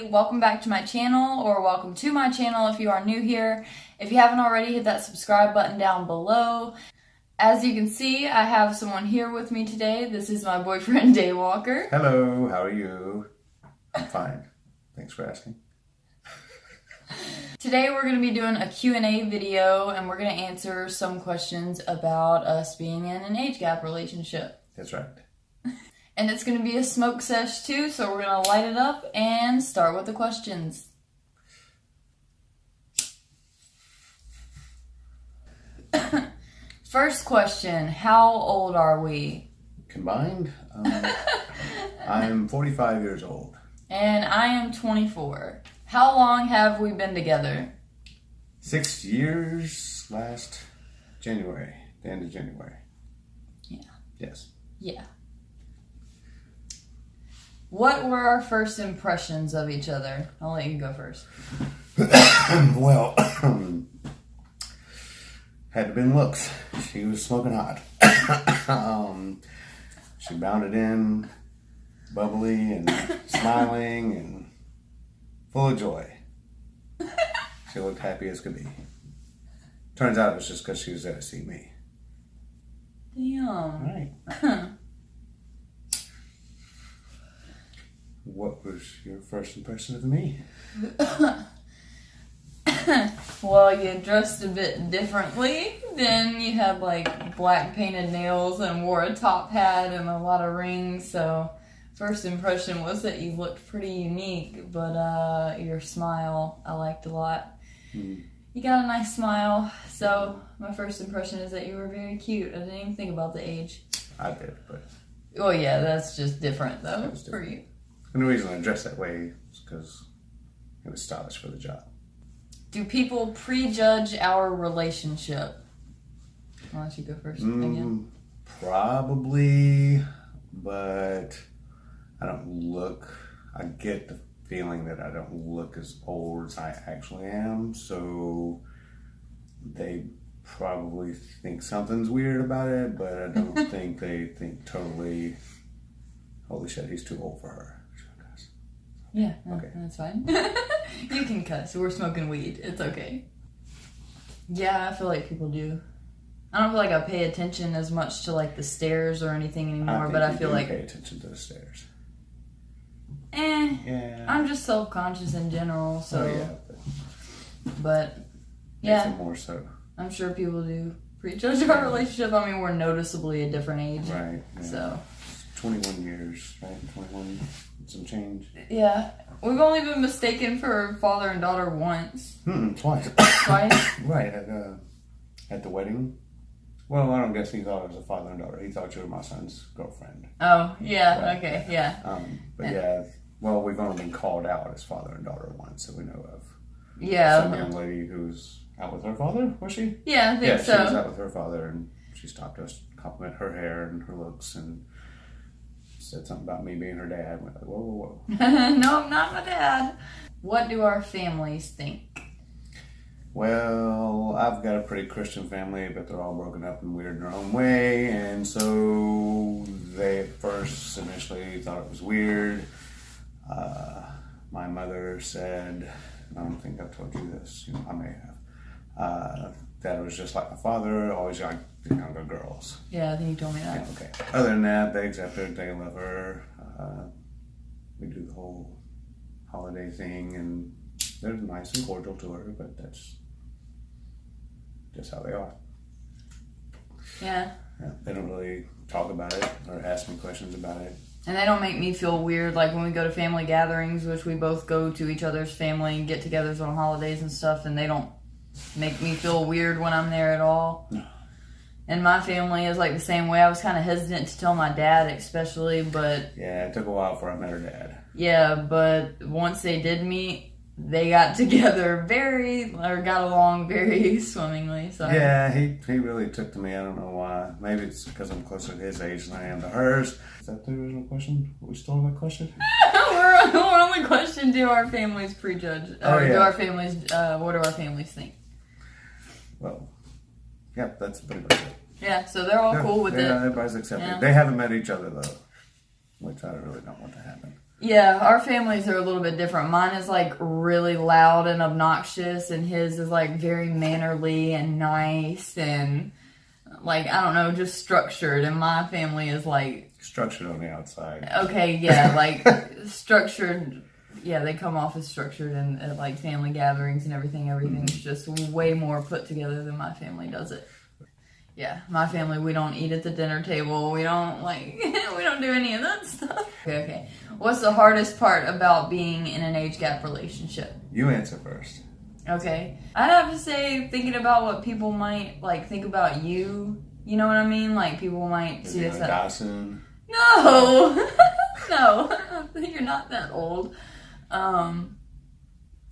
welcome back to my channel, or welcome to my channel if you are new here. If you haven't already, hit that subscribe button down below. As you can see, I have someone here with me today. This is my boyfriend, Daywalker. Hello, how are you? I'm fine. Thanks for asking. Today we're going to be doing a Q&A video, and we're going to answer some questions about us being in an age gap relationship. That's right. And it's going to be a smoke sesh too, so we're going to light it up and start with the questions. First question, how old are we? Combined, I'm 45 years old. And I am 24. How long have we been together? 6 years last January, the end of January. Yeah. Yes. Yeah. What were our first impressions of each other? I'll let you go first. Well, had to been looks. She was smoking hot. She bounded in, bubbly and smiling and full of joy. She looked happy as could be. Turns out it was just because she was there to see me. Damn. Right. What was your first impression of me? Well, you dressed a bit differently. Then you had like black painted nails and wore a top hat and a lot of rings. So first impression was that you looked pretty unique, but your smile I liked a lot. You got a nice smile. So my first impression is that you were very cute. I didn't even think about the age. I did, but... Oh yeah, that's just different though for you. And the reason I dressed that way is because it was stylish for the job. Do people prejudge our relationship? I'll let you go first again. Probably, but I get the feeling that I don't look as old as I actually am, so they probably think something's weird about it, but I don't think they think totally, holy shit, he's too old for her. Yeah, okay. That's fine. You can cuss. We're smoking weed. It's okay. Yeah, I feel like people do. I don't feel like I pay attention as much to like the stairs or anything anymore, but I feel like pay attention to the stairs. Yeah. I'm just self-conscious in general, so. Oh, yeah, but yeah, makes it more so. I'm sure people do prejudge our relationship. I mean, we're noticeably a different age, right? Yeah. So 21 years, right? 21. Some change. Yeah, we've only been mistaken for father and daughter once. Twice. Twice? Right, at the wedding. Well, I don't guess he thought it was a father and daughter. He thought you were my son's girlfriend. Oh, yeah, right. Okay, yeah. But yeah, well, we've only been called out as father and daughter once, so we know of. Yeah. Some young lady who's out with her father, was she? Yeah, I think so. Yeah, she was out with her father, and she stopped us to compliment her hair and her looks, and said something about me being her dad. And we're like, whoa. No, I'm not my dad. What do our families think? Well, I've got a pretty Christian family, but they're all broken up and weird in their own way. And so they at first initially thought it was weird. My mother said, I don't think I've told you this, I may have, that it was just like my father, always liked the younger girls. Yeah, I think you told me that. Yeah, okay. Other than that, they accept her, they love her. We do the whole holiday thing, and they're nice and cordial to her, but that's just how they are. Yeah. They don't really talk about it or ask me questions about it. And they don't make me feel weird, like when we go to family gatherings, which we both go to each other's family and get-togethers on holidays and stuff, and they don't make me feel weird when I'm there at all. No. And my family is like the same way. I was kind of hesitant to tell my dad especially, but... Yeah, it took a while before I met her dad. Yeah, but once they did meet, they got together got along very swimmingly. So yeah, he really took to me. I don't know why. Maybe it's because I'm closer to his age than I am to hers. Is that the original question? Are we still on that question? We're on the question, do our families prejudge? Or do our families, what do our families think? Well, yeah, that's pretty much it. Yeah, so they're all cool with it. Yeah, everybody's accepted. Yeah. They haven't met each other, though, which I really don't want to happen. Yeah, our families are a little bit different. Mine is like really loud and obnoxious, and his is like very mannerly and nice and like, I don't know, just structured. And my family is like Structured on the outside. Okay, yeah, like structured. Yeah, they come off as structured and at like family gatherings and everything. Everything's just way more put together than my family does it. Yeah, my family, we don't eat at the dinner table. We don't like, we don't do any of that stuff. Okay. What's the hardest part about being in an age gap relationship? You answer first. Okay. I'd have to say thinking about what people might like think about you. You know what I mean? Like people might see us die soon. No, no, you're not that old. No,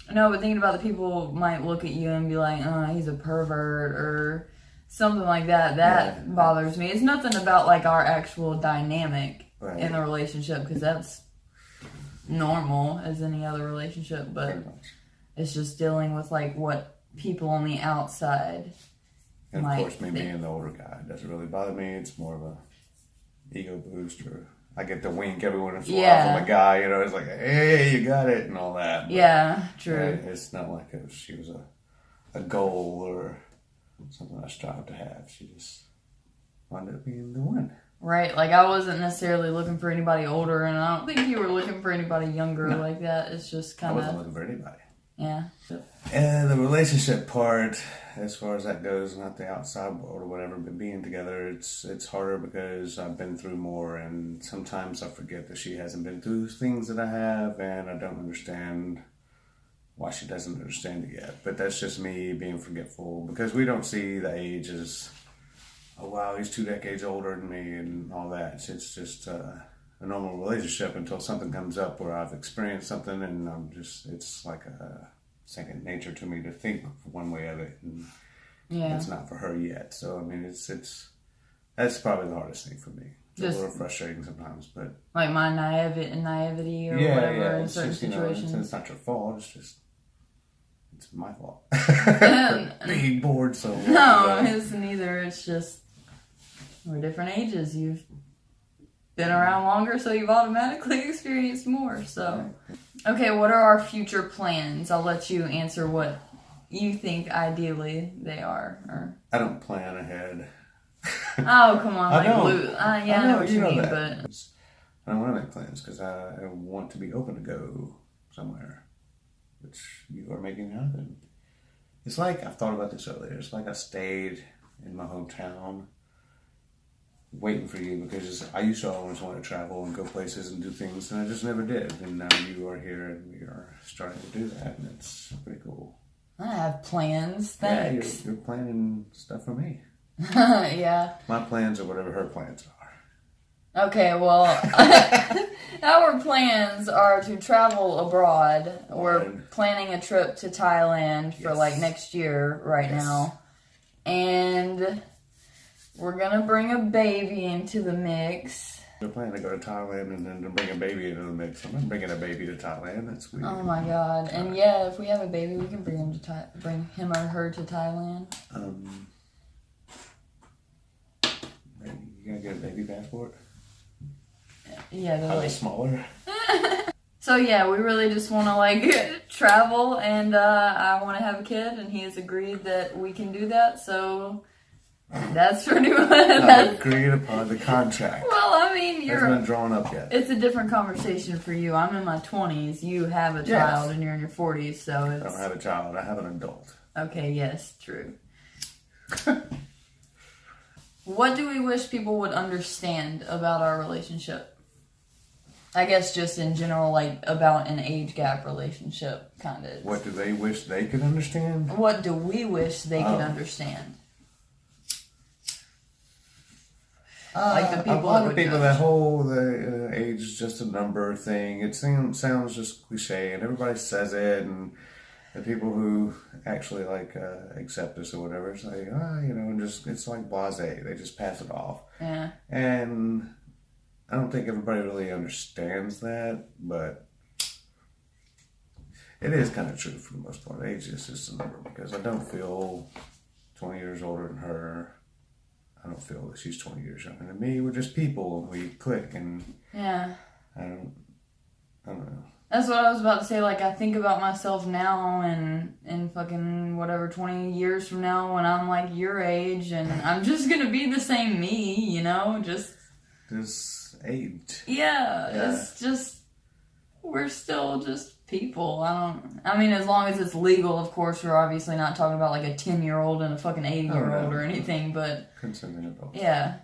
but thinking about the people might look at you and be like, "Oh, he's a pervert," or something like that. That bothers me. It's nothing about like our actual dynamic in the relationship, because that's normal as any other relationship. But it's just dealing with like what people on the outside. And of course, me being the older guy, it doesn't really bother me. It's more of a ego boost, or I get the wink every once in a while from a guy, you know, it's like, hey, you got it, and all that. But, yeah, true. It's not like she was a goal or something I strive to have. She just wound up being the one. Right, like I wasn't necessarily looking for anybody older, and I don't think you were looking for anybody younger like that. It's just kind of... I wasn't looking for anybody. Yeah. And the relationship part, as far as that goes, not the outside world or whatever, but being together, it's harder because I've been through more, and sometimes I forget that she hasn't been through things that I have, and I don't understand why she doesn't understand it yet. But that's just me being forgetful, because we don't see the age as, oh wow, he's 2 decades older than me and all that. It's just a normal relationship until something comes up where I've experienced something, and it's like a second nature to me to think one way of it, and it's not for her yet. So I mean, that's probably the hardest thing for me. It's just a little frustrating sometimes, but like my naivety or whatever in certain situations. It's not your fault. It's my fault. Being bored so long. No, it's neither. It's just we're different ages. You've been around longer, so you've automatically experienced more. So, okay, what are our future plans? I'll let you answer what you think ideally they are. Or... I don't plan ahead. Oh, come on. I know what you mean, but... I don't want to make plans because I want to be open to go somewhere, which you are making happen. It's like, I've thought about this earlier, it's like I stayed in my hometown waiting for you, because I used to always want to travel and go places and do things, and I just never did. And now you are here, and we are starting to do that, and it's pretty cool. I have plans, thanks. Yeah, you're planning stuff for me. Yeah. My plans are whatever her plans are. Okay, well, our plans are to travel abroad. We're planning a trip to Thailand for like next year right now. And we're going to bring a baby into the mix. We're planning to go to Thailand and then to bring a baby into the mix. I'm not bringing a baby to Thailand. That's weird. Oh my God. And yeah, if we have a baby, we can bring him or her to Thailand. You gonna get a baby passport? Yeah, they're like smaller. So yeah, we really just want to like travel, and I want to have a kid, and he has agreed that we can do that. So that's pretty much I've agreed upon the contract. Well, I mean, Hasn't been drawn up yet. It's a different conversation for you. I'm in my 20s. You have a child, and you're in your 40s. So it's... I don't have a child. I have an adult. Okay. Yes. True. What do we wish people would understand about our relationship? I guess just in general, like about an age gap relationship, kind of. What do they wish they could understand? What do we wish they could understand? Like the people a lot of people, that whole the age is just a number thing. It sounds just cliche, and everybody says it, and the people who actually like accept us or whatever, it's like, and just it's like blasé. They just pass it off. Yeah. And I don't think everybody really understands that, but it is kind of true for the most part. Age is just a number, because I don't feel 20 years older than her. I don't feel that she's 20 years younger than me. We're just people, and we click, and I I don't know. That's what I was about to say. Like, I think about myself now and in fucking whatever 20 years from now when I'm like your age, and I'm just gonna be the same me, you know? Just aged. Yeah, it's just, we're still just people. I mean, as long as it's legal, of course, we're obviously not talking about like a 10-year-old and a fucking 80-year-old or anything, but. Consenting adults. Yeah.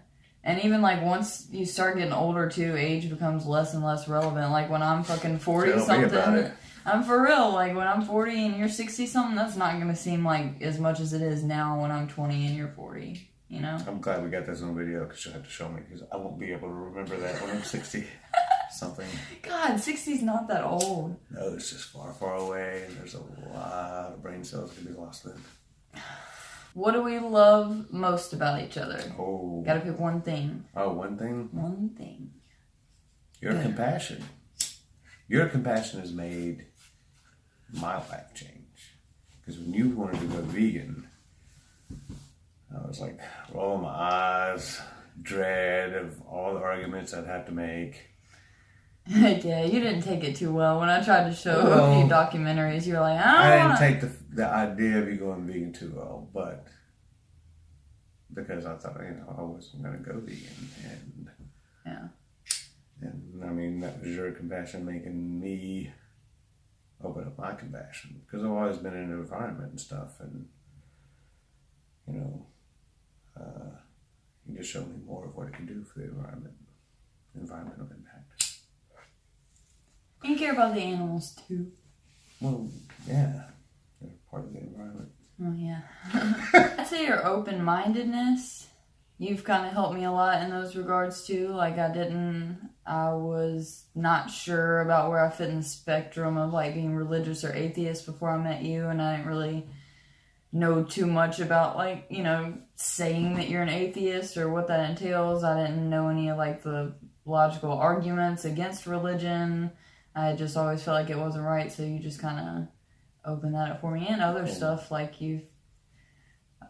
And even, like, once you start getting older, too, age becomes less and less relevant. Like, when I'm fucking 40-something, I'm for real. Like, when I'm 40 and you're 60-something, that's not going to seem like as much as it is now when I'm 20 and you're 40, you know? I'm glad we got this on video because you'll have to show me because I won't be able to remember that when I'm 60-something. God, 60's not that old. No, it's just far, far away, and there's a lot of brain cells that can be lost then. What do we love most about each other? Oh. Gotta pick one thing. Oh, one thing? One thing. Your compassion. Your compassion has made my life change. Because when you wanted to go vegan, I was like, rolling my eyes, dread of all the arguments I'd have to make. Yeah, you didn't take it too well. When I tried to show a few documentaries, you were like, I didn't take the idea of you going vegan too well, but because I thought, I wasn't going to go vegan. And yeah. And I mean, that was your compassion making me open up my compassion. Because I've always been in the environment and stuff, and, you just showed me more of what it can do for the environmental impact. You care about the animals, too. Well, yeah. They're part of the environment. Oh, yeah. I'd say your open-mindedness. You've kind of helped me a lot in those regards, too. Like, I was not sure about where I fit in the spectrum of, like, being religious or atheist before I met you, and I didn't really know too much about, like, saying that you're an atheist or what that entails. I didn't know any of, like, the logical arguments against religion. I just always felt like it wasn't right, so you just kind of opened that up for me. And other stuff, like you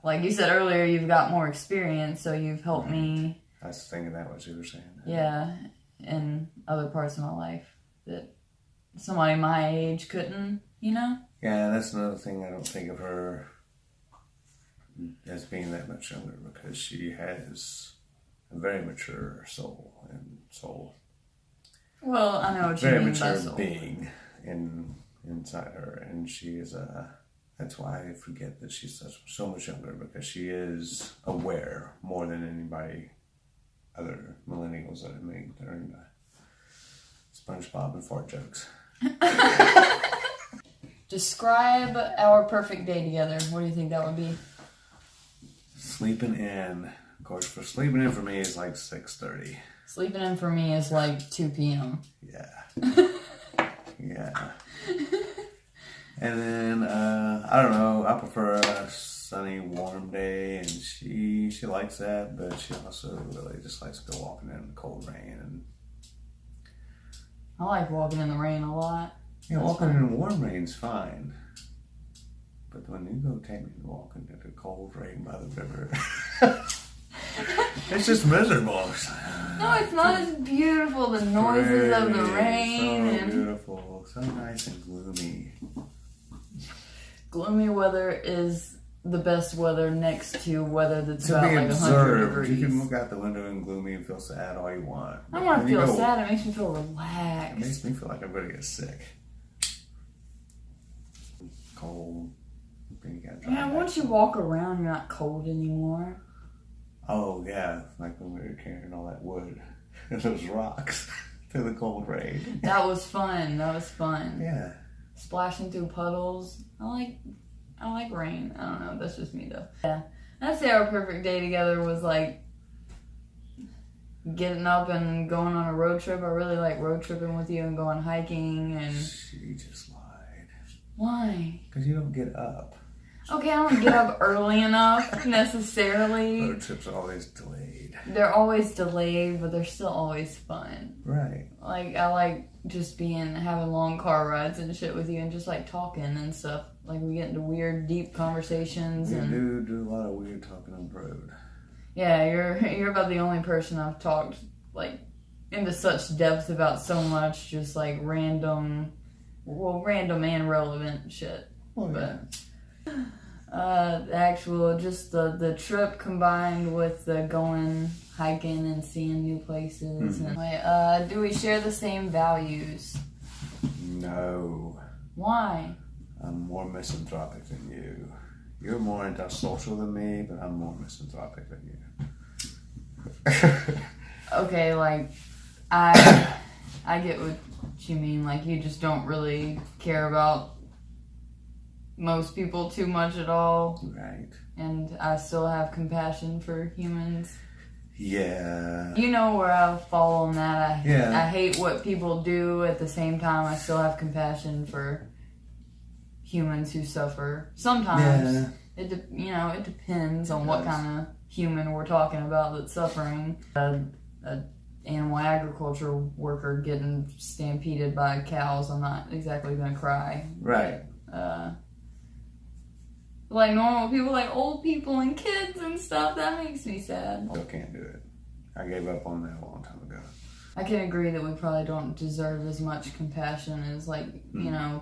said earlier, you've got more experience, so you've helped me. I was thinking that what you were saying. Yeah, in other parts of my life that somebody my age couldn't, Yeah, that's another thing. I don't think of her as being that much younger because she has a very mature soul. Well, I know what you mean by soul. Very mature being inside her, and she is that's why I forget that she's so much younger, because she is aware more than anybody other millennials that have made their SpongeBob and fart jokes. Describe our perfect day together. What do you think that would be? Sleeping in. Of course, sleeping in for me is like 6:30. Sleeping in for me is like 2 p.m. Yeah. Yeah. And then, I don't know, I prefer a sunny, warm day, and she likes that, but she also really just likes to go walking in the cold rain. And I like walking in the rain a lot. Yeah, walking in warm rain's fine. But when you go take me walking in the cold rain by the river, it's just miserable. No, it's not as beautiful. The noises of the rain. So beautiful. So nice and gloomy. Gloomy weather is the best weather next to weather that's about like 100 observed. degrees. You can look out the window and gloomy and feel sad all you want. I don't want to feel sad. It makes me feel relaxed. It makes me feel like I'm going to get sick. Cold. Yeah, once you walk around, you're not cold anymore. Oh, yeah. Like when we were carrying all that wood and those rocks through the cold rain. That was fun. Yeah. Splashing through puddles. I like rain. I don't know. That's just me, though. Yeah. I'd say our perfect day together was like getting up and going on a road trip. I really like road tripping with you and going hiking. And she just lied. Why? Because you don't get up. Okay, I don't get up early enough necessarily. Road trips are always delayed. They're always delayed, but they're still always fun. Right. Like, I like just having long car rides and shit with you and just like talking and stuff. Like, we get into weird, deep conversations. We do a lot of weird talking on the road. Yeah, you're about the only person I've talked, like, into such depth about so much, just like random and relevant shit. Well, yeah. The actual, just the trip combined with the going hiking and seeing new places. Mm-hmm. And, do we share the same values? No. Why? I'm more misanthropic than you. You're more antisocial than me, but I'm more misanthropic than you. Okay, like, I get what you mean. Like, you just don't really care about most people too much at all. Right. And I still have compassion for humans. Yeah. You know where I fall on that. Yeah. I hate what people do. At the same time, I still have compassion for humans who suffer. Sometimes, it depends on what kind of human we're talking about that's suffering. An animal agriculture worker getting stampeded by cows, I'm not exactly going to cry. Right. Like normal people, like old people and kids and stuff, that makes me sad. Still can't do it. I gave up on that a long time ago. I can agree that we probably don't deserve as much compassion as, like,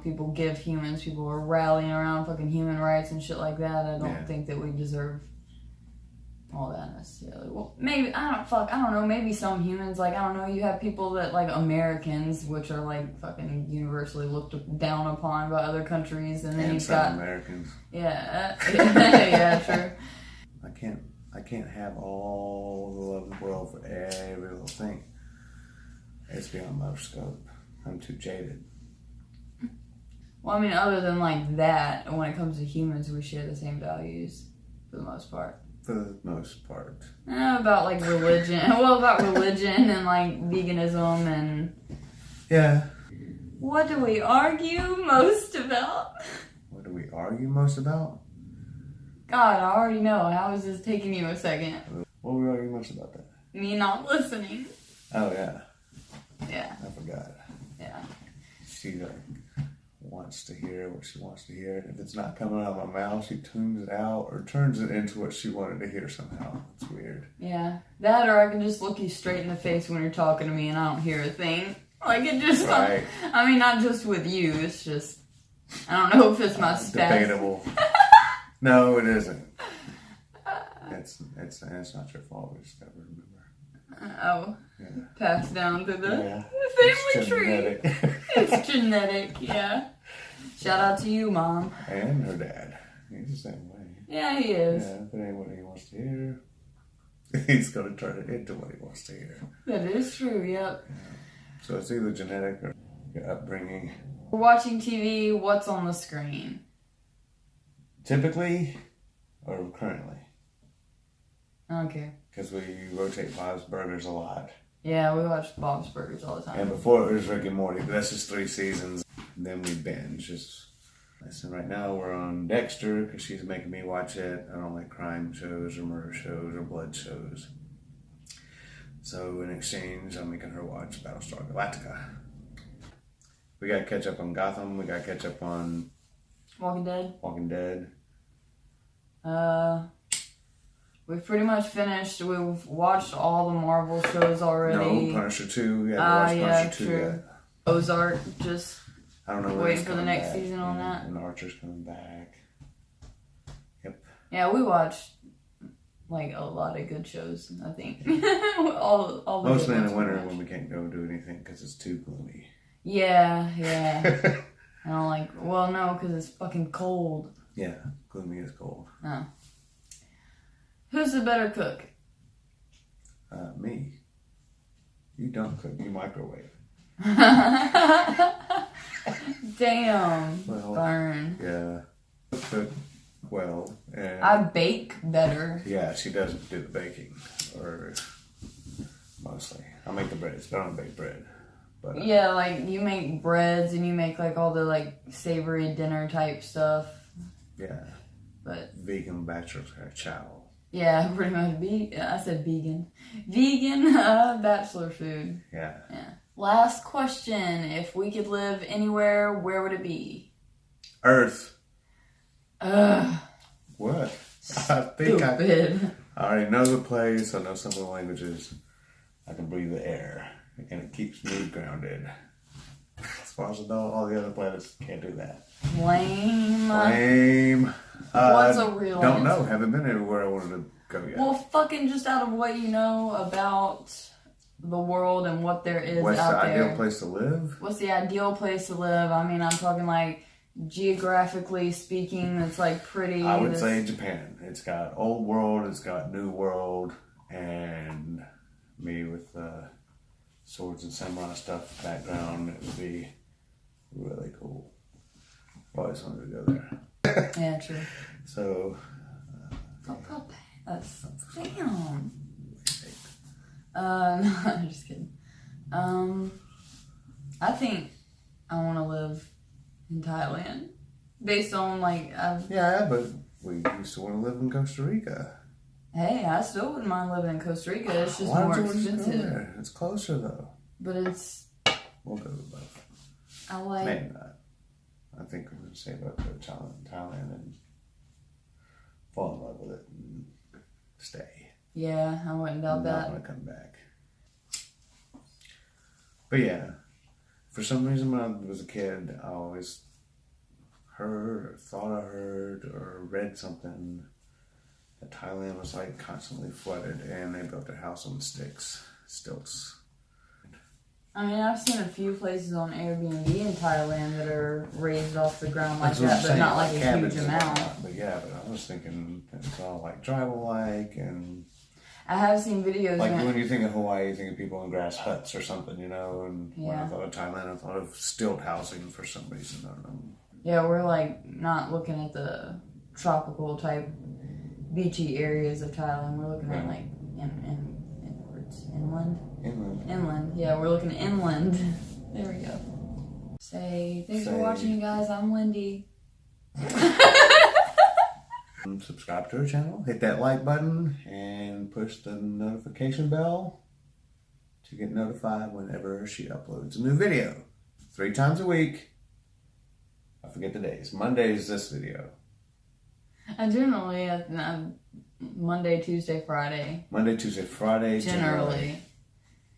people give humans. People are rallying around fucking human rights and shit like that. I don't think that we deserve all that necessarily. Well, maybe, I don't know, maybe some humans, like, I don't know, you have people that, like, Americans, which are, like, fucking universally looked down upon by other countries, and then you've got... Americans. Yeah, yeah, true. I can't have all the love in the world for every little thing. It's beyond my scope. I'm too jaded. Well, I mean, other than, like, that, when it comes to humans, we share the same values, for the most part. For the most part. About, like, religion. Well, about religion and, like, veganism and... Yeah. What do we argue most about? What do we argue most about? God, I already know. How is this taking you a second? What do we argue most about that? Me not listening. Oh, yeah. Yeah. I forgot. Yeah. She, like, wants to hear what she wants to hear. If it's not coming out of my mouth, she tunes it out or turns it into what she wanted to hear somehow. It's weird. Yeah. That, or I can just look you straight in the face when you're talking to me and I don't hear a thing. Like, it just... Right. I mean, not just with you. It's just... I don't know if it's my spasm. Debatable. No, it isn't. It's not your fault. We just gotta remember. Oh. Yeah. Passed down through the It's family tree. It's genetic, yeah. Shout out to you, Mom. And her dad. He's the same way. Yeah, he is. Yeah, if it ain't what he wants to hear, he's gonna turn it into what he wants to hear. That is true, yep. Yeah. So it's either genetic or your upbringing. We're watching TV, what's on the screen? Typically, or currently? I don't care. Because we rotate Bob's Burgers a lot. Yeah, we watch Bob's Burgers all the time. And before it was Rick and Morty, but that's just 3 seasons. And then we binge. Listen, right now we're on Dexter because she's making me watch it. I don't like crime shows or murder shows or blood shows. So in exchange, I'm making her watch Battlestar Galactica. We got to catch up on Gotham. We got to catch up on Walking Dead. We've pretty much finished. We've watched all the Marvel shows already. No, Punisher 2. We haven't watched Punisher 2 yet. Ozark, just I don't know waiting for the next season on that. And Archer's coming back. Yep. Yeah, we watched like a lot of good shows, I think. all the Mostly in good the ones winter when we can't go do anything because it's too gloomy. Yeah. I don't like, well, no, because it's fucking cold. Yeah, gloomy is cold. Oh. Who's the better cook? Me. You don't cook, you microwave. Damn. Well, burn. Yeah. Cook well. And I bake better. yeah, she doesn't do the baking. Or mostly. I make the breads, but I don't bake bread. But yeah, like you make breads and you make like all the like savory dinner type stuff. Yeah. But vegan bachelor's chow. Yeah, pretty much. I said vegan. Vegan bachelor food. Yeah. Last question. If we could live anywhere, where would it be? Earth. Ugh. What? Stupid. I already know the place. I know some of the languages. I can breathe the air. and it keeps me grounded. As far as I know, all the other planets can't do that. Lame. What's a real Don't answer? know. Haven't been anywhere I wanted to go yet. Well, fucking just out of what you know about the world and what there is What's out the there. ideal place to live? What's the ideal place to live? I mean, I'm talking like geographically speaking, it's like pretty. I would say Japan. It's got old world, it's got new world, and me with swords and samurai stuff background. It would be really cool. I've always wanted to go there. Yeah, true. So. Fuck up. Damn. No, I'm just kidding. I think I want to live in Thailand. Based on, like, Yeah, but we used to want to live in Costa Rica. hey, I still wouldn't mind living in Costa Rica. It's just Why more don't you just go expensive. there? It's closer, though. But it's, We'll go to both. I like, Maybe not. I think we're going to save up to Thailand and fall in love with it and stay. yeah, I wouldn't doubt I'm that. not going to come back. But yeah, for some reason when I was a kid, I always heard or thought I heard or read something that Thailand was like constantly flooded and they built their house on stilts. I mean, I've seen a few places on Airbnb in Thailand that are raised off the ground like That's what I'm that, but saying, not like a cabins huge and amount. whatnot. But yeah, but I was thinking it's all like tribal-like and I have seen videos. like when you think of Hawaii, you think of people in grass huts or something, you know. And when Yeah. I thought of Thailand, I thought of stilt housing for some reason. I don't know. Yeah, we're like not looking at the tropical type beachy areas of Thailand. We're looking at like inland. Yeah, we're looking inland. There we go. Thanks for watching, you guys. I'm Lindy. Subscribe to our channel, hit that like button, and push the notification bell to get notified whenever she uploads a new video. 3 times a week. I forget the days. Monday is this video. I generally Monday, Tuesday, Friday. Monday, Tuesday, Friday. Generally.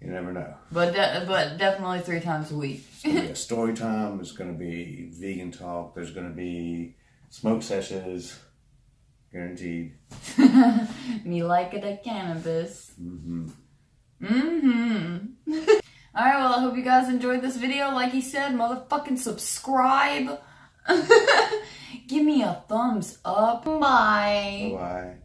You never know. But definitely 3 times a week. It's going to be a story time. There's going to be vegan talk. There's going to be smoke sessions. Guaranteed. Me like it at cannabis. Mm-hmm. Mm-hmm. Alright, well, I hope you guys enjoyed this video. Like he said, motherfucking subscribe. Give me a thumbs up. Bye. Bye-bye.